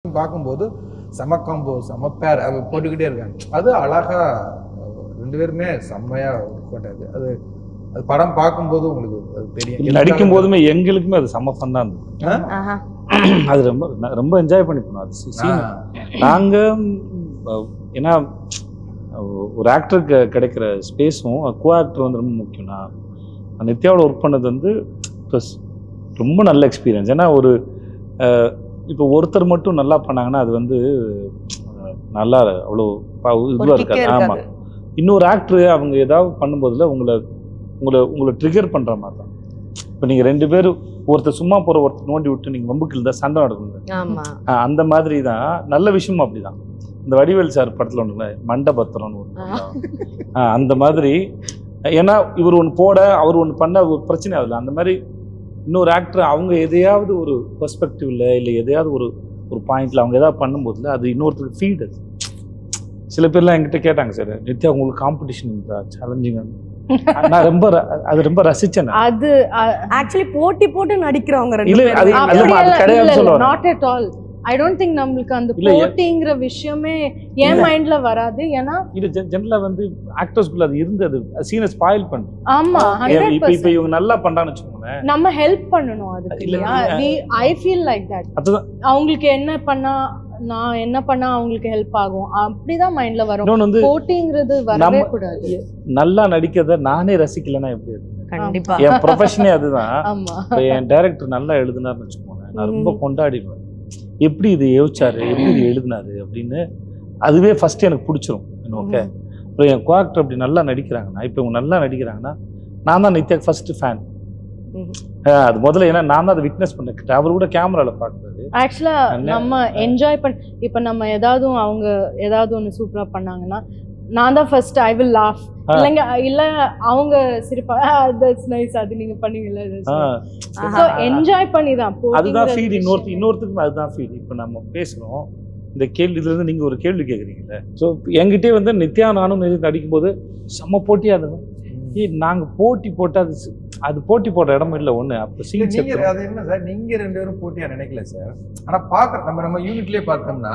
பார்க்கும்போது செம காம்போ செம பேர் அது போட்டுக்கிட்டே இருக்காங்க. அது அழகா ரெண்டு பேருமே செம்மையா ஒர்க் பண்ணது. அது அது படம் பார்க்கும்போது உங்களுக்கு அது தெரியும். நடிக்கும் போதுமே எங்களுக்குமே அது செம்ம ஃபன்னா இருந்தது. அது ரொம்ப ரொம்ப என்ஜாய் பண்ணி போனோம் அது சீன். நாங்க ஏன்னா ஒரு ஆக்டருக்கு கிடைக்கிற ஸ்பேஸும் கோ ஆக்டர் வந்து ரொம்ப முக்கியம். நான் நித்யாவோட ஒர்க் பண்ணது வந்து ரொம்ப நல்ல எக்ஸ்பீரியன்ஸ். ஏன்னா ஒரு இப்போ ஒருத்தர் மட்டும் நல்லா பண்ணாங்கன்னா அது வந்து நல்லா அவ்வளோ இதுவாக இருக்காது. ஆமாம், இன்னொரு ஆக்டரு அவங்க ஏதாவது பண்ணும்போதுல உங்களை ட்ரிகர் பண்ணுற மாதிரி தான். இப்போ நீங்கள் ரெண்டு பேரும் ஒருத்தர் சும்மா போகிற ஒருத்தர் நோண்டி விட்டு நீங்கள் வம்புக்கு இருந்தால் சண்டை நடக்குங்க. அந்த மாதிரி தான் நல்ல விஷயமும் அப்படி தான். இந்த வடிவேல் சார் படத்தில் ஒன்றுல மண்டபத்திரம்னு ஒரு அந்த மாதிரி. ஏன்னா இவர் ஒன்று போட அவர் ஒன்று பண்ண ஒரு பிரச்சனை ஆகுது. அந்த மாதிரி இன்னொரு ஆக்டர் அவங்க எதையாவது ஒரு பெர்ஸ்பெக்டிவ்ல இல்லை எதையாவது ஒரு பாயிண்ட்ல அவங்க எதாவது பண்ணும்போதுல அது இன்னொருத்தருக்கு ஃபீட். அது சில பேர்லாம் என்கிட்ட கேட்டாங்க, சார் நித்யா உங்களுக்கு காம்படிஷன் இருந்தா சேலஞ்சிங்? நான் ரொம்ப ரசிச்சேன். அது ஆக்சுவலி போட்டு நடிக்கிறவங்க இல்ல அது கிடையாது சொல்லுவாங்க. Not at all. I don't think நம்மளுக்கு அந்த போட்டிங்கிற விஷயமே என் மைண்ட்ல வராது. ஏன்னா இது ஜெனரலா வந்து ஆக்டர்ஸ்க்குள்ள அது இருந்தது சீனை ஸ்பாயில் பண்ணும். ஆமா, இப்போ இவங்க நல்லா பண்றான்னு வச்சுக்கோங்க, நம்ம ஹெல்ப் பண்ணணும். அதுக்கு ஐ ஃபீல் லைக் தட். அவங்களுக்கு என்ன பண்ணா நான் என்ன பண்ணா அவங்களுக்கு ஹெல்ப் ஆகும் அப்படிதான் மைண்ட்ல வரும். போட்டிங்கிறது வரவே கூடாது. நல்லா நடிக்கிறத நானே ரசிக்கலன்னா எப்படி இருக்கு? கண்டிப்பா என் ப்ரொஃபஷனே அதுதான். என் டைரக்டர் நல்லா எழுதுனாருன்னு வச்சுக்கோங்க, நான் ரொம்ப கொண்டாடிடுவேன். எப்படி இது யோசிச்சாரு, எப்படி இது எழுதினாரு அப்படின்னு அதுவே ஃபர்ஸ்ட் எனக்கு பிடிச்சிரும். ஓகே, இப்போ என் கோ ஆக்டர் அப்படி நல்லா நடிக்கிறாங்கன்னா, இப்போ இவங்க நல்லா நடிக்கிறாங்கன்னா நான் தான் நித்யா ஃபர்ஸ்ட் ஃபேன். அது முதல்ல ஏன்னா நான் தான் அதை விட்னஸ் பண்ணேன். அவர் கூட கேமரால பார்க்குறது ஆக்சுவலா நம்ம என்ஜாய் பண்ண. இப்போ நம்ம ஏதாவது அவங்க ஏதாவது ஒன்று சூப்பரா பண்ணாங்கன்னா நான் தான் ஃபர்ஸ்ட் ஐ வில் லாஃப். இல்லைங்க இல்ல அவங்க சிரிப்பா தட்ஸ் நைஸ் அது நீங்க பண்ணீங்கல்ல. சோ என்ஜாய் பண்ணி தான் அதுதான் ஃபீல். இன்னொருத்துக்கு அதுதான் ஃபீல். இப்போ நம்ம பேசுறோம் இந்த கேள்வி, இதுல இருந்து நீங்க ஒரு கேள்வி கேட்குறீங்கல்ல. ஸோ என்கிட்டே வந்து நித்யா நானும் நடிக்கும்போது செம்ம போட்டியா இருந்தது. நாங்க போட்டி போட்டு அது போட்டி போடுற இடம் இல்லை ஒண்ணு. அப்போ அது என்ன சார், நீங்க ரெண்டு பேரும் போட்டியா நினைக்கல சார். ஆனா பாக்குற நம்ம யூனிட்லயே பார்த்தோம்னா